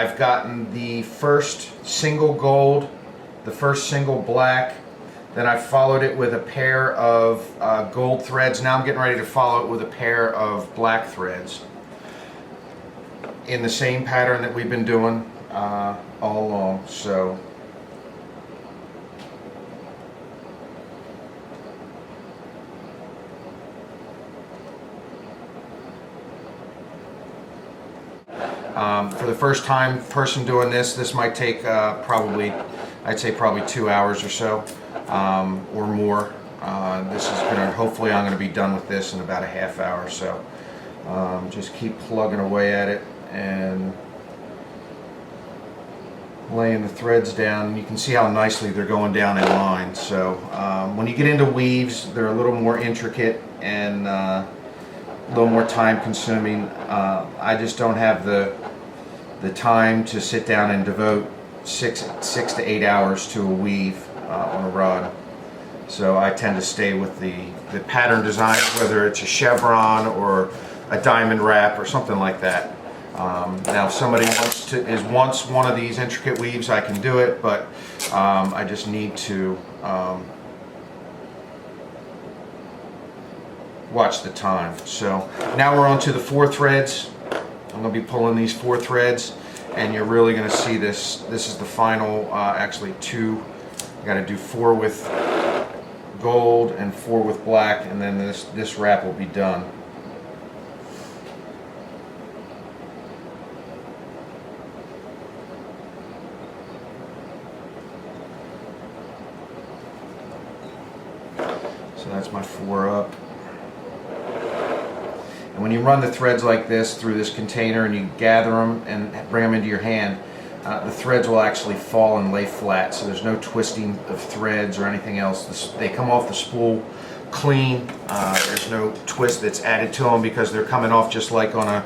I've gotten the first single gold, the first single black, then I followed it with a pair of gold threads. Now I'm getting ready to follow it with a pair of black threads in the same pattern that we've been doing all along. So for the first time person doing this might take probably, I'd say probably 2 hours or so, or more. This is gonna, hopefully I'm gonna be done with this in about a half hour. So just keep plugging away at it and laying the threads down. You can see how nicely they're going down in line. So when you get into weaves, they're a little more intricate and a little more time consuming. I just don't have the time to sit down and devote six to 8 hours to a weave on a rod. So I tend to stay with the pattern designs, whether it's a chevron or a diamond wrap or something like that. Now if somebody wants one of these intricate weaves, I can do it, but I just need to watch the time. So now we're on to the 4 threads. I'm going to be pulling these 4 threads, and you're really going to see this. This is the final, actually 2. I got to do 4 with gold and 4 with black, and then this wrap will be done. So that's my 4 up. And when you run the threads like this through this container and you gather them and bring them into your hand, the threads will actually fall and lay flat, so there's no twisting of threads or anything else. They come off the spool clean. There's no twist that's added to them because they're coming off just like on a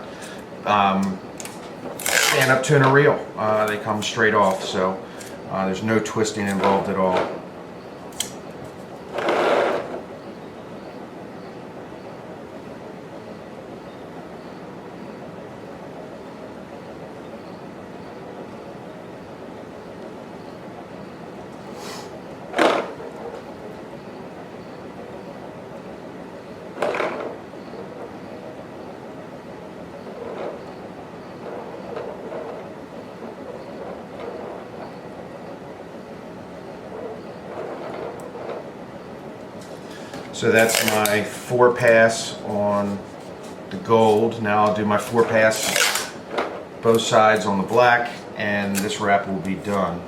stand-up tuna reel. They come straight off, so there's no twisting involved at all. So that's my 4 pass on the gold. Now I'll do my 4 pass both sides on the black, and this wrap will be done.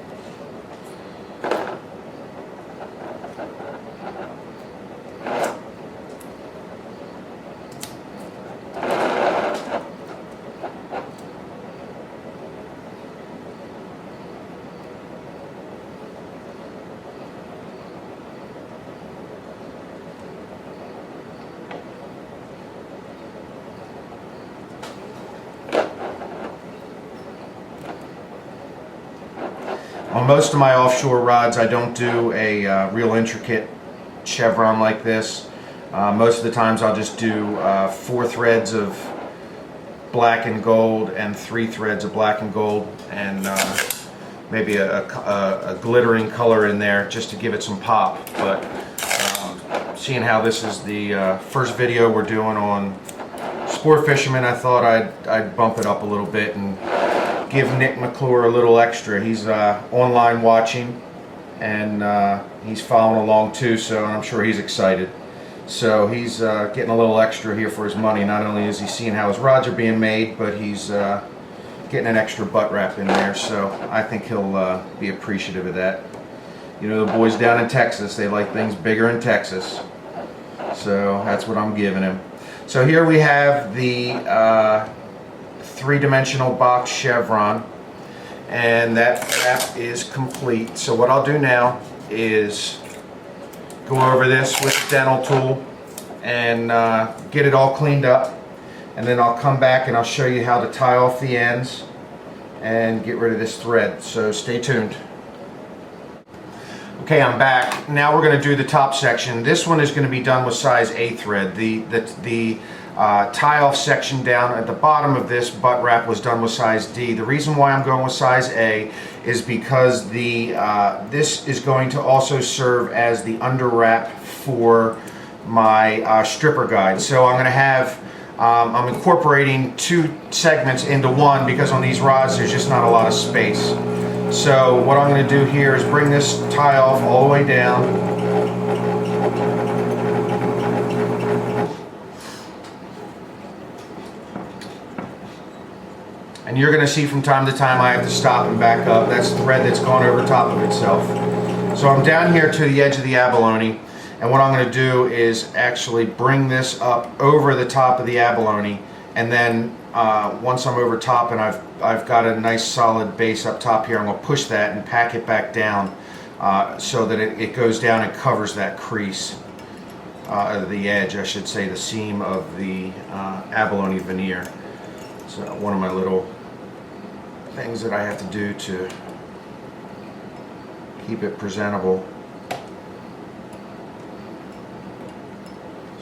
On most of my offshore rods, I don't do a real intricate chevron like this. Most of the times I'll just do 4 threads of black and gold and 3 threads of black and gold, and maybe a glittering color in there just to give it some pop. But seeing how this is the first video we're doing on sport fishermen, I thought I'd bump it up a little bit and give Nick McClure a little extra. He's online watching, and he's following along too, so I'm sure he's excited. So he's getting a little extra here for his money. Not only is he seeing how his rods are being made, but he's getting an extra butt wrap in there, so I think he'll be appreciative of that. You know, the boys down in Texas, they like things bigger in Texas, so that's what I'm giving him. So here we have the 3-dimensional box chevron, and that wrap is complete. So what I'll do now is go over this with a dental tool and get it all cleaned up, and then I'll come back and I'll show you how to tie off the ends and get rid of this thread. So stay tuned. Okay, I'm back. Now we're going to do the top section. This one is going to be done with size A thread. The tie-off section down at the bottom of this butt wrap was done with size D. The reason why I'm going with size A is because this is going to also serve as the under wrap for my stripper guide. So I'm going to have, I'm incorporating two segments into one because on these rods there's just not a lot of space. So what I'm going to do here is bring this tie off all the way down. And you're going to see from time to time I have to stop and back up. That's thread that's gone over top of itself. So I'm down here to the edge of the abalone, and what I'm going to do is actually bring this up over the top of the abalone, and then once I'm over top and I've got a nice solid base up top here, I'm going to push that and pack it back down so that it goes down and covers that crease, the edge, I should say, the seam of the abalone veneer. So one of my little things that I have to do to keep it presentable.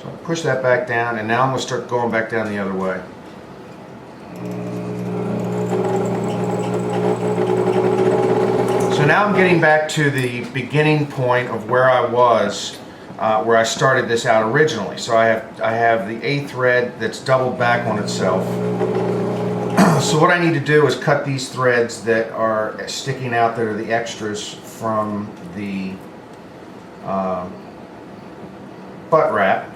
So I push that back down, and now I'm going to start going back down the other way. So now I'm getting back to the beginning point of where I was, where I started this out originally. So I have the A thread that's doubled back on itself. So what I need to do is cut these threads that are sticking out, that are the extras from the butt wrap.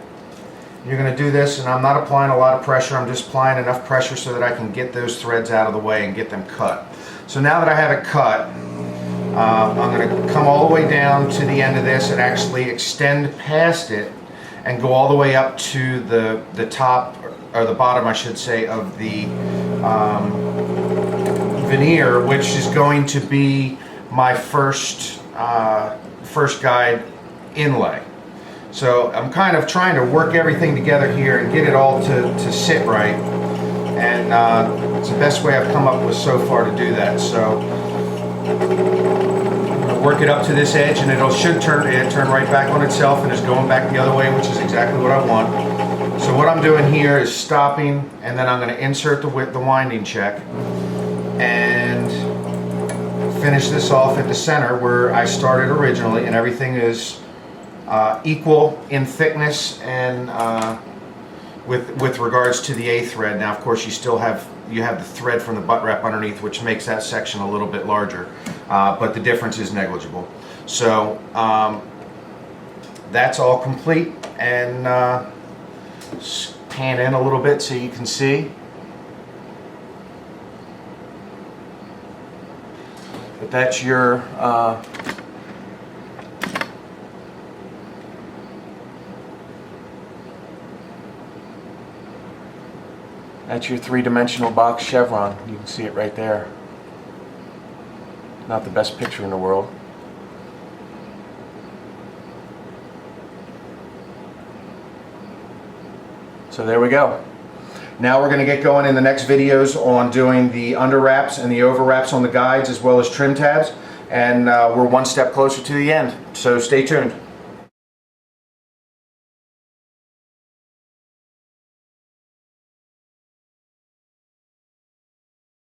You're going to do this, and I'm not applying a lot of pressure, I'm just applying enough pressure so that I can get those threads out of the way and get them cut. So now that I have it cut, I'm going to come all the way down to the end of this and actually extend past it and go all the way up to the top, or the bottom I should say, of the veneer, which is going to be my first guide inlay. So I'm kind of trying to work everything together here and get it all to sit right, and it's the best way I've come up with so far to do that. So I'm going to work it up to this edge, and it should turn right back on itself and is going back the other way, which is exactly what I want. So what I'm doing here is stopping, and then I'm going to insert the winding check and finish this off at the center where I started originally, and everything is equal in thickness and with regards to the A thread. Now, of course, you have the thread from the butt wrap underneath, which makes that section a little bit larger, but the difference is negligible. So that's all complete, and pan in a little bit so you can see. But that's your three-dimensional box chevron. You can see it right there. Not the best picture in the world. So there we go. Now we're going to get going in the next videos on doing the under wraps and the over wraps on the guides, as well as trim tabs, and we're one step closer to the end. So stay tuned.